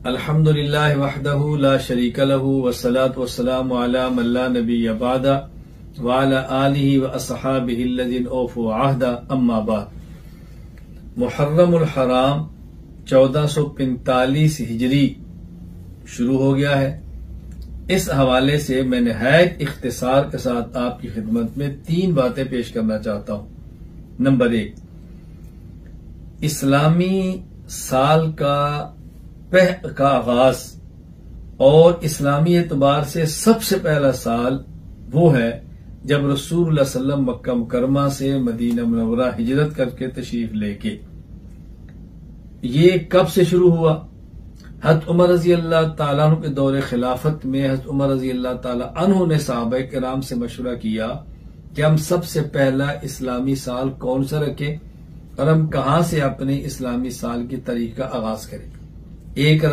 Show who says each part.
Speaker 1: الحمد للہ وحدہ لا شریک لہ والصلاة والسلام علی من لا نبی بعدہ وعلی آلہ واصحابہ الذین اوفوا عہدہ اما بعد۔ محرم الحرام 1445 ہجری شروع ہو گیا ہے۔ اس حوالے سے میں نہایت اختصار کے ساتھ آپ کی خدمت میں 3 باتیں پیش کرنا چاہتا ہوں۔ نمبر 1، اسلامی سال کا آغاز اور اسلامی اعتبار سے سب سے پہلا سال وہ ہے جب رسول اللہ صلی اللہ علیہ وسلم مکہ مکرمہ سے مدینہ منورہ ہجرت کر کے تشریف لے کے۔ یہ کب سے شروع ہوا؟ حضرت عمر رضی اللہ تعالیٰ عنہ کے دور خلافت میں حضرت عمر رضی اللہ تعالیٰ عنہ نے صحابہ کرام سے مشورہ کیا کہ ہم سب سے پہلا اسلامی سال کون سا رکھیں اور ہم کہاں سے اپنے اسلامی سال کی تاریخ کا آغاز کریں۔ ایک